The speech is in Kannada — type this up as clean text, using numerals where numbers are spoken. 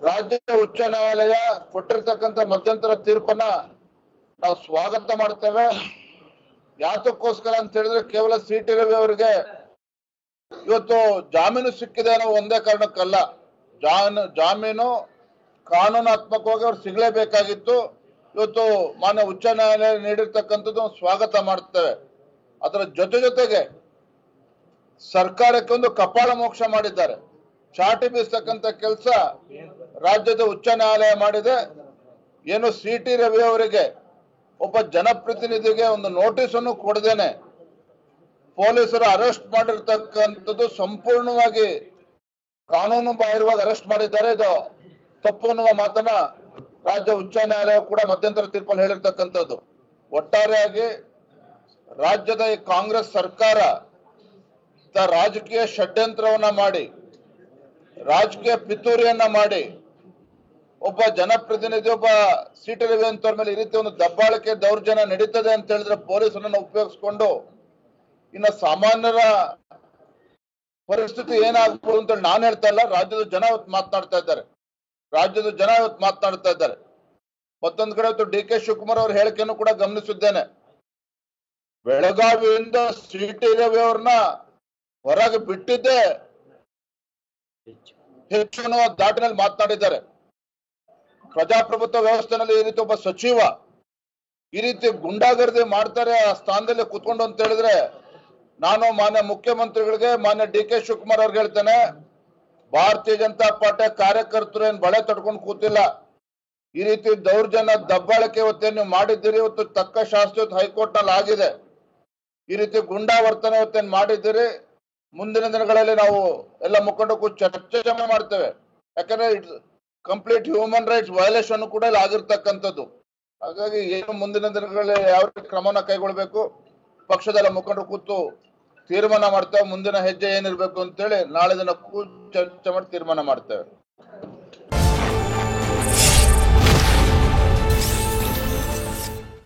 ರಾಜ್ಯ ಉಚ್ಚ ನ್ಯಾಯಾಲಯ ಕೊಟ್ಟಿರ್ತಕ್ಕಂಥ ಮಧ್ಯಂತರ ತೀರ್ಪನ್ನ ನಾವು ಸ್ವಾಗತ ಮಾಡ್ತೇವೆ. ಯಾತಕ್ಕೋಸ್ಕರ ಅಂತ ಹೇಳಿದ್ರೆ ಕೇವಲ ಸಿಟಿ ರವಿ ಅವರಿಗೆ ಇವತ್ತು ಜಾಮೀನು ಸಿಕ್ಕಿದೆ ಅನ್ನೋ ಒಂದೇ ಕಾರಣಕ್ಕಲ್ಲ. ಜಾಮೀನು ಕಾನೂನಾತ್ಮಕವಾಗಿ ಅವ್ರು ಸಿಗಲೇಬೇಕಾಗಿತ್ತು. ಇವತ್ತು ಮಾನ್ಯ ಉಚ್ಚ ನ್ಯಾಯಾಲಯ ನೀಡಿರ್ತಕ್ಕಂಥದ್ದು ಸ್ವಾಗತ ಮಾಡ್ತೇವೆ. ಅದರ ಜೊತೆಗೆ ಸರ್ಕಾರಕ್ಕೆ ಒಂದು ಕಪಾಳ ಮೋಕ್ಷ ಮಾಡಿದ್ದಾರೆ. ಚಾಟಿ ಬೀಸ್ತಕ್ಕಂಥ ಕೆಲಸ ರಾಜ್ಯದ ಉಚ್ಚ ನ್ಯಾಯಾಲಯ ಮಾಡಿದೆ. ಏನು ಸಿಟಿ ರವಿ ಅವರಿಗೆ ಒಬ್ಬ ಜನಪ್ರತಿನಿಧಿಗೆ ಒಂದು ನೋಟಿಸ್ ಅನ್ನು ಕೊಡದೇನೆ ಪೊಲೀಸರು ಅರೆಸ್ಟ್ ಮಾಡಿರ್ತಕ್ಕಂಥದ್ದು ಸಂಪೂರ್ಣವಾಗಿ ಕಾನೂನು ಬಾಹಿರವಾಗಿ ಅರೆಸ್ಟ್ ಮಾಡಿದ್ದಾರೆ. ಇದು ತಪ್ಪು ಅನ್ನುವ ಮಾತನ್ನ ರಾಜ್ಯ ಉಚ್ಚ ನ್ಯಾಯಾಲಯ ಕೂಡ ಮಧ್ಯಂತರ ತೀರ್ಪಲ್ಲಿ ಹೇಳಿರ್ತಕ್ಕಂಥದ್ದು. ಒಟ್ಟಾರೆಯಾಗಿ ರಾಜ್ಯದ ಈ ಕಾಂಗ್ರೆಸ್ ಸರ್ಕಾರ ರಾಜಕೀಯ ಷಡ್ಯಂತ್ರವನ್ನ ಮಾಡಿ, ರಾಜಕೀಯ ಪಿತೂರಿಯನ್ನ ಮಾಡಿ ಒಬ್ಬ ಜನಪ್ರತಿನಿಧಿ ಒಬ್ಬ ಸಿಟಿ ರವಿ ಅಂತವ್ರ ಮೇಲೆ ಈ ರೀತಿ ಒಂದು ದಬ್ಬಾಳಿಕೆ ದೌರ್ಜನ್ಯ ನಡೀತದೆ ಅಂತ ಹೇಳಿದ್ರೆ ಪೊಲೀಸರನ್ನ ಉಪಯೋಗಿಸ್ಕೊಂಡು ಇನ್ನು ಸಾಮಾನ್ಯರ ಪರಿಸ್ಥಿತಿ ಏನಾಗ್ಬೋದು ಅಂತ ನಾನು ಹೇಳ್ತಾ ಇಲ್ಲ. ರಾಜ್ಯದ ಜನ ಇವತ್ತು ಮಾತನಾಡ್ತಾ ಇದ್ದಾರೆ. ಮತ್ತೊಂದು ಕಡೆ ಇವತ್ತು ಡಿ ಕೆ ಶಿವಕುಮಾರ್ ಅವರ ಹೇಳಿಕೆಯನ್ನು ಕೂಡ ಗಮನಿಸಿದ್ದೇನೆ. ಬೆಳಗಾವಿಯಿಂದ ಸಿಟಿ ರವಿ ಅವ್ರನ್ನ ಹೊರಗೆ ಬಿಟ್ಟಿದ್ದೆ ಹೆಚ್ಚು ಅನ್ನುವ ದಾಟಿನಲ್ಲಿ ಮಾತನಾಡಿದ್ದಾರೆ. ಪ್ರಜಾಪ್ರಭುತ್ವ ವ್ಯವಸ್ಥೆನಲ್ಲಿ ಈ ರೀತಿ ಒಬ್ಬ ಸಚಿವ ಈ ರೀತಿ ಗುಂಡಾಗರ್ದಿ ಮಾಡ್ತಾರೆ ಆ ಸ್ಥಾನದಲ್ಲಿ ಕೂತ್ಕೊಂಡು ಅಂತ ಹೇಳಿದ್ರೆ ನಾನು ಮಾನ್ಯ ಮುಖ್ಯಮಂತ್ರಿಗಳಿಗೆ, ಮಾನ್ಯ ಡಿ ಕೆ ಶಿವಕುಮಾರ್ ಅವ್ರಿಗೆ ಹೇಳ್ತೇನೆ, ಭಾರತೀಯ ಜನತಾ ಪಾರ್ಟಿ ಕಾರ್ಯಕರ್ತರು ಏನ್ ಬಳೆ ತಡ್ಕೊಂಡು ಕೂತಿಲ್ಲ. ಈ ರೀತಿ ದೌರ್ಜನ್ಯ ದಬ್ಬಾಳಿಕೆ ಇವತ್ತೇನು ನೀವು ಮಾಡಿದ್ದೀರಿ, ಇವತ್ತು ತಕ್ಕ ಶಾಸ್ತಿ ಹೈಕೋರ್ಟ್ ನಲ್ಲಿ ಆಗಿದೆ. ಈ ರೀತಿ ಗುಂಡಾವರ್ತನೆ ಇವತ್ತೇನು ಮಾಡಿದ್ದೀರಿ, ಮುಂದಿನ ದಿನಗಳಲ್ಲಿ ನಾವು ಎಲ್ಲ ಮುಖಂಡಕ್ಕೂ ಚರ್ಚೆ ಮಾಡ್ತೇವೆ. ಯಾಕಂದ್ರೆ it's complete human rights violation ಕೂಡ ಇಲ್ಲಿ ಆಗಿರ್ತಕ್ಕಂಥದ್ದು. ಹಾಗಾಗಿ ಏನು ಮುಂದಿನ ದಿನಗಳಲ್ಲಿ ಯಾವ ಕ್ರಮನ ಕೈಗೊಳ್ಬೇಕು ಪಕ್ಷದಲ್ಲ ಮುಖಂಡರು ಕೂತು ತೀರ್ಮಾನ ಮಾಡ್ತೇವೆ. ಮುಂದಿನ ಹೆಜ್ಜೆ ಏನಿರ್ಬೇಕು ಅಂತೇಳಿ ನಾಳೆ ದಿನ ಚರ್ಚೆ ಮಾಡಿ ತೀರ್ಮಾನ ಮಾಡ್ತೇವೆ.